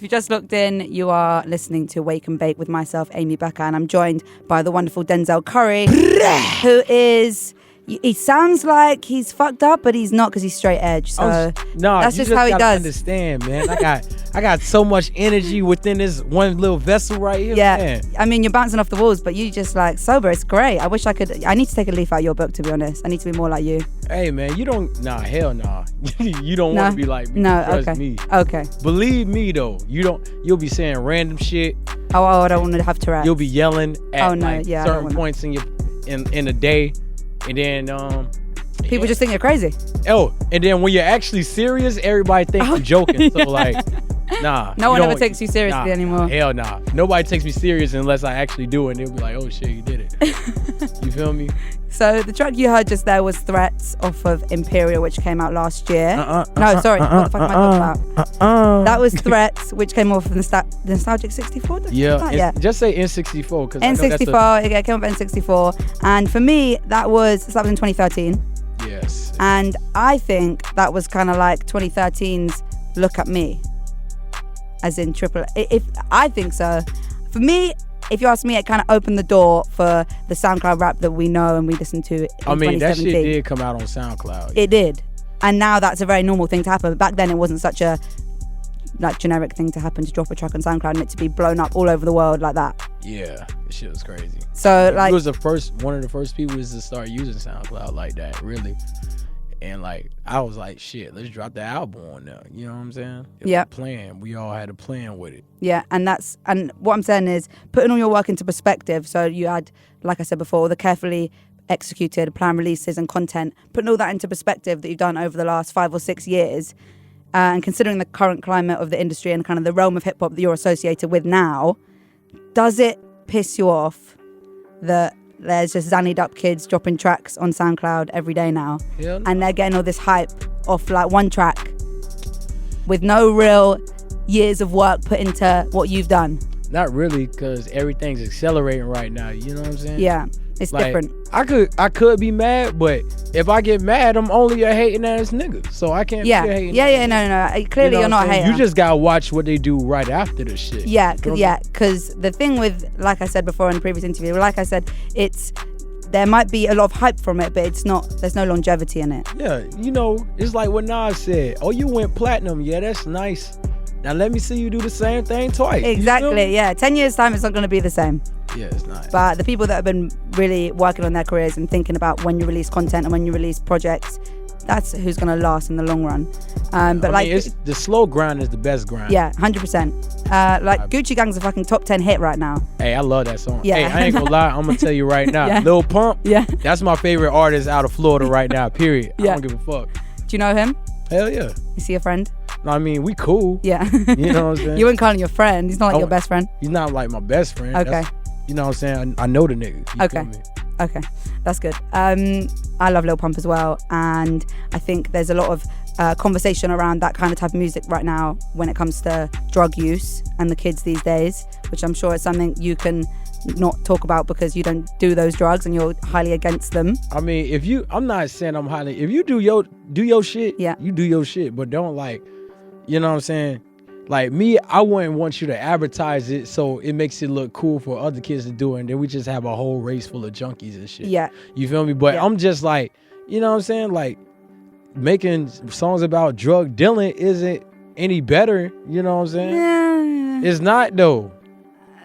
you just looked in, you are listening to Wake and Bake with myself, Amy Becker, and I'm joined by the wonderful Denzel Curry, who is... He sounds like he's fucked up, but he's not because he's straight edge. So that's just how he does. Understand, man. I got so much energy within this one little vessel right here. Yeah, man. I mean, you're bouncing off the walls, but you just like sober. It's great. I wish I could. I need to take a leaf out of your book, to be honest. I need to be more like you. Hey, man, you don't. Nah, hell nah. You don't want to be like me. No, Trust okay. me. Okay. Believe me though, you don't. You'll be saying random shit. Oh, I don't want to have Tourette's. You'll be yelling at certain points in the day. And then people just think you're crazy. Oh, and then when you're actually serious, everybody thinks you're joking. So like, nah. No one ever takes you seriously anymore. Hell nah. Nobody takes me serious unless I actually do it. And they'll be like, oh shit, you did it. You feel me? So the track you heard just there was Threats off of Imperial, which came out last year. What the fuck am I talking about? That was Threats, which came off of the Nostalgic 64. Yeah. Just say N64. N64, it came off N64. And for me, that was in 2013. Yes. And I think that was kind of like 2013's Look at Me. As in triple. If I think so. For me, if you ask me, it kind of opened the door for the SoundCloud rap that we know and we listen to in 2017. That shit did come out on SoundCloud. It did. And now that's a very normal thing to happen. But back then it wasn't such a like generic thing to happen, to drop a track on SoundCloud and it to be blown up all over the world like that. Yeah, this shit was crazy. So like, he was one of the first people to start using SoundCloud like that, really. And like, I was like, shit, let's drop the album on there. You know what I'm saying? Yeah. Plan. We all had a plan with it. Yeah, and what I'm saying is putting all your work into perspective. So you had, like I said before, the carefully executed plan releases and content, putting all that into perspective that you've done over the last 5 or 6 years, and considering the current climate of the industry and kind of the realm of hip hop that you're associated with now, does it piss you off that there's just zannied up kids dropping tracks on SoundCloud every day now? Hell no. And they're getting all this hype off like one track with no real years of work put into what you've done? Not really, because everything's accelerating right now. You know what I'm saying? Yeah, it's like, different. I could be mad, but if I get mad, I'm only a hating ass nigga. So I can't be a hating no. Clearly you're not a hater. You just gotta watch what they do right after the shit. Yeah, because the thing with, like I said before in the previous interview, like I said, there might be a lot of hype from it, but there's no longevity in it. Yeah, it's like what Nas said. Oh, you went platinum. Yeah, that's nice. Now let me see you do the same thing twice. Exactly, yeah. 10 years time, it's not going to be the same. Yeah, it's not. But the people that have been really working on their careers and thinking about when you release content and when you release projects, that's who's going to last in the long run. The slow grind is the best grind. Yeah, 100%. Gucci Gang's a fucking top 10 hit right now. Hey, I love that song. Yeah. Hey, I ain't gonna lie, I'm gonna tell you right now. Yeah. Lil Pump, yeah, that's my favorite artist out of Florida right now, period. Yeah. I don't give a fuck. Do you know him? Hell yeah. Is he a friend? No, I mean, we cool. Yeah. You know what I'm saying? You wouldn't call him your friend. He's not like your best friend. He's not like my best friend. Okay. You know what I'm saying? I know the nigga. Okay, that's good. I love Lil Pump as well, and I think there's a lot of conversation around that kind of type of music right now when it comes to drug use and the kids these days, which I'm sure is something you can not talk about because you don't do those drugs and you're highly against them. I mean, I'm not saying I'm highly. If you do your shit, yeah, you do your shit, but don't you know what I'm saying? Like me, I wouldn't want you to advertise it so it makes it look cool for other kids to do it, and then we just have a whole race full of junkies and shit. Yeah. You feel me? But I'm just like, you know what I'm saying? Like, making songs about drug dealing isn't any better, you know what I'm saying? Yeah. It's not though.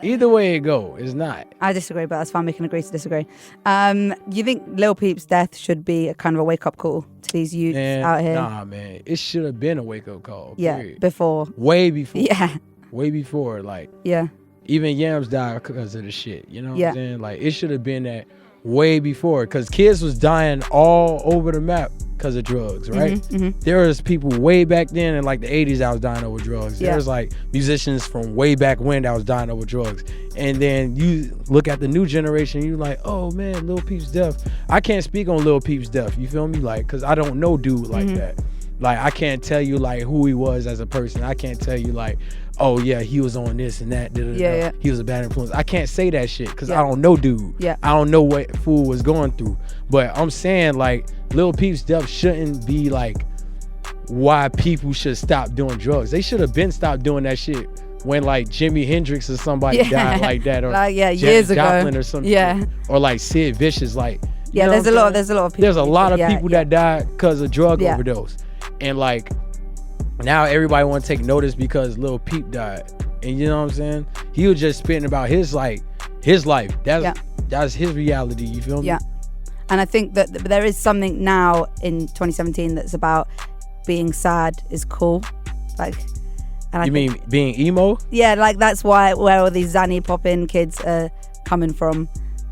Either way it go, it's not. I disagree, but that's fine. We can agree to disagree. You think Lil Peep's death should be a kind of a wake-up call to these youths out here? Nah, man. It should have been a wake-up call. Yeah, period. before. Way before. Yeah. Way before, like. Yeah. Even Yams died because of the shit, you know what I'm saying? Like, it should have been that way before, because kids was dying all over the map because of drugs, right? Mm-hmm. There was people way back then in like the 80s that was dying over drugs. There was like musicians from way back when that was dying over drugs. And then you look at the new generation, you're like, oh man, Lil Peep's death. I can't speak on Lil Peep's death, you feel me? Like, because I don't know dude like that. Like, I can't tell you like who he was as a person. I can't tell you like, oh yeah, he was on this and that. Yeah. He was a bad influence. I can't say that shit because I don't know dude. Yeah. I don't know what fool was going through. But I'm saying like Lil Peep's death shouldn't be like why people should stop doing drugs. They should have been stopped doing that shit when like Jimi Hendrix or somebody died like that, or like, Janis years ago, Joplin or something, or like Sid Vicious, like there's a lot of people. There's a lot of people that died because of drug overdose, and like now everybody want to take notice because Lil Peep died, and you know what I'm saying? He was just spitting about his life. That's his reality. You feel me? Yeah, and I think that there is something now in 2017 that's about being sad is cool, like. And you mean being emo? Yeah, like that's where all these Zanny poppin' kids are coming from.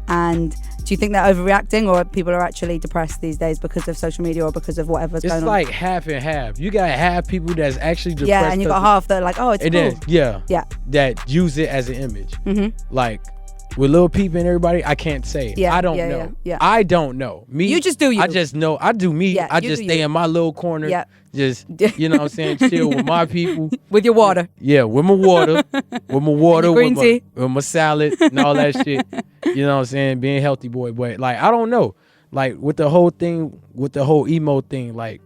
And do you think they're overreacting, or people are actually depressed these days because of social media or because of whatever's going on? It's like half and half. You got half people that's actually depressed. Yeah, and you got half that are like, oh, it's cool. Then, that use it as an image. Like with Lil Peep and everybody, I can't say. I don't know. I don't know. Me, you just do you. I just know. I do me. I just stay in my little corner. Just, you know what I'm saying, chill with my people. With your water. Yeah, with my water. Green tea. With my salad and all that shit. You know what I'm saying? Being healthy boy. But like, I don't know. Like with the whole thing, with the whole emo thing, like,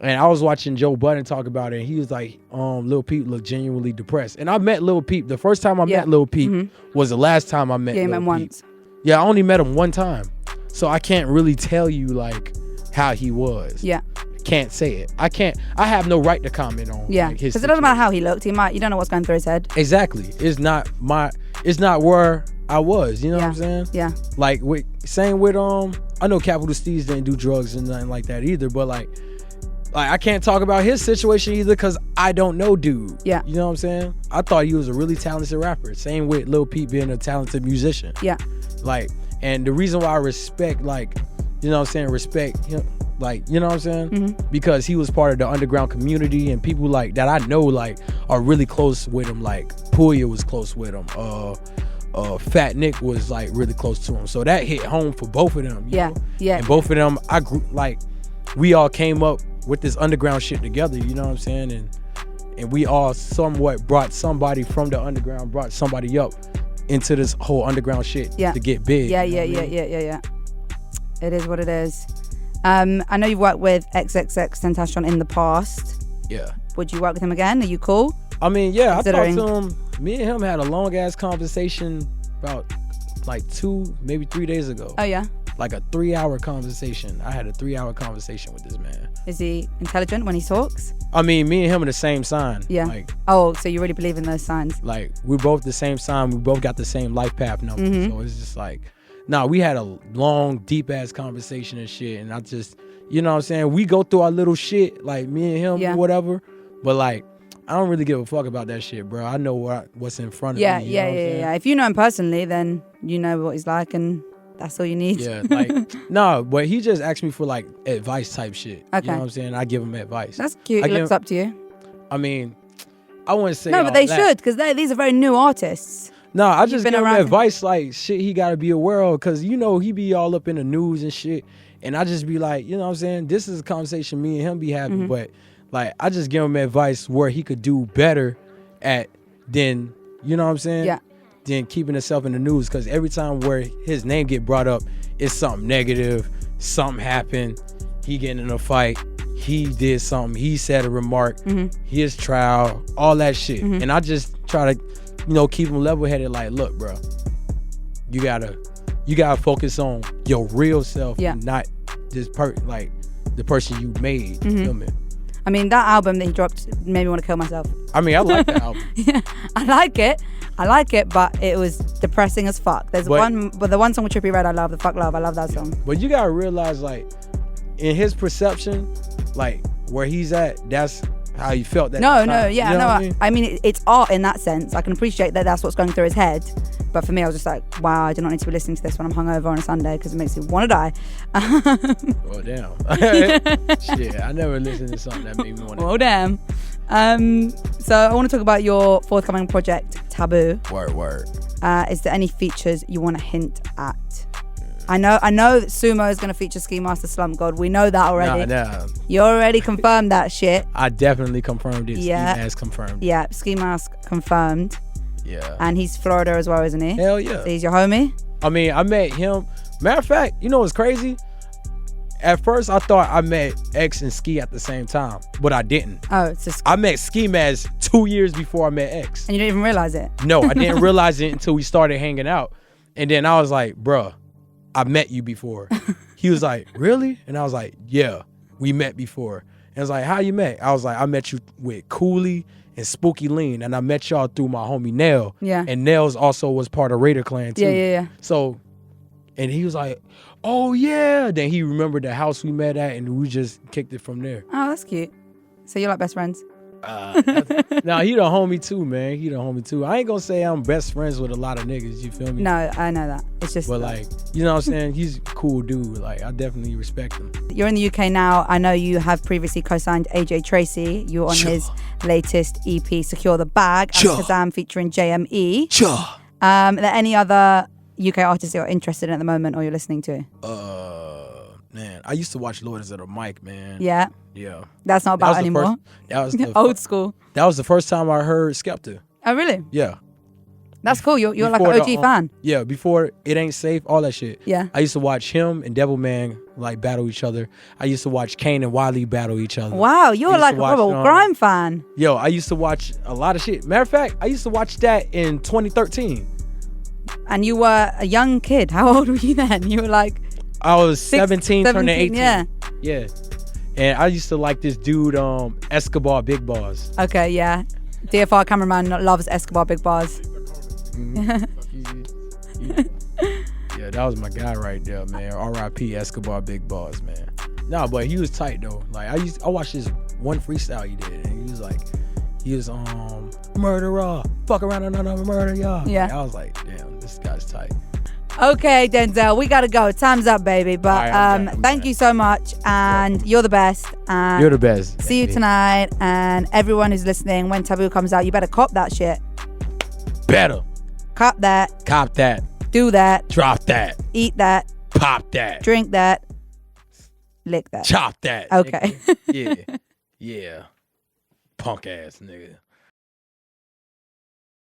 and I was watching Joe Budden talk about it, and he was like, Lil Peep looked genuinely depressed. And I met Lil Peep. The first time I met Lil Peep was the last time I met Lil Peep. Met him once. Yeah, I only met him one time. So I can't really tell you like how he was. Yeah. Can't say it. I have no right to comment on like, his because it doesn't matter how he looked. You don't know what's going through his head. Exactly. It's not where I was, you know what I'm saying? Yeah. Like same with I know Capital Steez didn't do drugs and nothing like that either, but like I can't talk about his situation either because I don't know dude. Yeah. You know what I'm saying? I thought he was a really talented rapper. Same with Lil Peep being a talented musician. Yeah. Like, and the reason why I respect, like, you know what I'm saying, respect him, like, you know what I'm saying? Because he was part of the underground community, and people like that I know like are really close with him. Like Puya was close with him. Fat Nick was like really close to him. So that hit home for both of them. You know? Yeah. And both of them, I grew, like, we all came up with this underground shit together, you know what I'm saying? And we all somewhat brought somebody from the underground, brought somebody up into this whole underground shit to get big. Yeah. It is what it is. I know you've worked with XXXTentacion in the past. Yeah. Would you work with him again? Are you cool? I mean, yeah, I talked to him. Me and him had a long ass conversation about like 2, maybe 3 days ago. Oh yeah. Like a 3-hour conversation. I had a 3-hour conversation with this man. Is he intelligent when he talks? I mean, me and him are the same sign. Yeah. Like, oh, so you really believe in those signs? Like, we're both the same sign. We both got the same life path number. So it's just like, we had a long, deep ass conversation and shit. And I just, you know what I'm saying? We go through our little shit, like me and him, or whatever. But like, I don't really give a fuck about that shit, bro. I know what's in front of me. Yeah. If you know him personally, then you know what he's like, and that's all you need. Yeah, like, no, but he just asked me for like advice type shit. Okay. You know what I'm saying? I give him advice. That's cute. He looks up to you. I mean, I wouldn't say no, but they should, because these are very new artists. No, I just give him advice like shit he got to be aware of, because, you know, he be all up in the news and shit. And I just be like, you know what I'm saying? This is a conversation me and him be having, but like, I just give him advice where he could do better at than, you know what I'm saying? Yeah. Than keeping himself in the news, because every time where his name get brought up, it's something negative, something happened, he getting in a fight, he did something, he said a remark, his trial, all that shit. And I just try to, you know, keep him level-headed, like, look, bro, you gotta focus on your real self, and not this like the person you made. You feel me? I mean, that album that he dropped made me want to kill myself. I mean, I like that album. Yeah, I like it, but it was depressing as fuck. There's the one song with Trippie Redd I love, The Fuck Love. I love that song. But you gotta realize, like, in his perception, like, where he's at, that's how he felt that time. I mean, it's art in that sense. I can appreciate that that's what's going through his head. But for me, I was just like, wow, I do not need to be listening to this when I'm hungover on a Sunday, because it makes me want to die. Well, damn. Shit, I never listened to something that made me want to die. Well, damn. So I want to talk about your forthcoming project, Taboo. Word. Is there any features you want to hint at? I know that Sumo is going to feature Ski Master Slump God. We know that already. Nah. You already confirmed that shit. I definitely confirmed it. Yeah. Ski Mask confirmed. Yeah, Ski Mask confirmed. Yeah. And he's Florida as well, isn't he? Hell yeah. So he's your homie? I mean, I met him. Matter of fact, you know what's crazy? at first I thought I met X and Ski at the same time, but I didn't. Oh, it's just. I met Ski Maz 2 years before I met X. And you didn't even realize it? No, I didn't realize it until we started hanging out. And then I was like, bruh, I met you before. He was like, really? And I was like, yeah, we met before. And I was like, how you met? I was like, I met you with Cooley and Spooky Lean, and I met y'all through my homie Nell. Yeah. And Nell's also was part of Raider Clan too. Yeah. So, and he was like, oh yeah. Then he remembered the house we met at, and we just kicked it from there. Oh, that's cute. So you're like best friends? Now he the homie too, man. He the homie too. I ain't gonna say I'm best friends with a lot of niggas. You feel me? No, I know that. It's just. But like, you know what I'm saying? He's a cool dude. Like, I definitely respect him. You're in the UK now. I know you have previously co-signed AJ Tracy. You're on his latest EP, Secure the Bag, and Kazam featuring JME. Are there any other UK artists that you're interested in at the moment or you're listening to? Man, I used to watch Lords of the Mic, man. Yeah. Yeah. That's not about anymore. That was the old school. That was the first time I heard Skepta. Oh, really? Yeah. That's cool. You're like an OG fan. Yeah, before It Ain't Safe, all that shit. Yeah. I used to watch him and Devilman like battle each other. I used to watch Kane and Wiley battle each other. Wow, you're like a grime fan. Yo, I used to watch a lot of shit. Matter of fact, I used to watch that in 2013. And you were a young kid. How old were you then? You were like... I was 17 turning 18. Yeah. And I used to like this dude, Escobar Big Bars. Okay, yeah. DFR cameraman loves Escobar Big Bars. Yeah, that was my guy right there, man. R.I.P. Escobar Big Bars, man. Nah, but he was tight though. Like I watched this one freestyle he did, and he was murderer, fuck around and another murder, y'all. Yeah. Like, I was like, damn, this guy's tight. Okay, Denzel, we gotta go. Time's up, baby. But thank you so much, and you're the best. And you're the best. See you tonight, and everyone who's listening. When Taboo comes out, you better cop that shit. Better. Cop that. Cop that. Do that. Drop that. Eat that. Pop that. Drink that. Lick that. Chop that. Okay. Yeah. Punk ass nigga.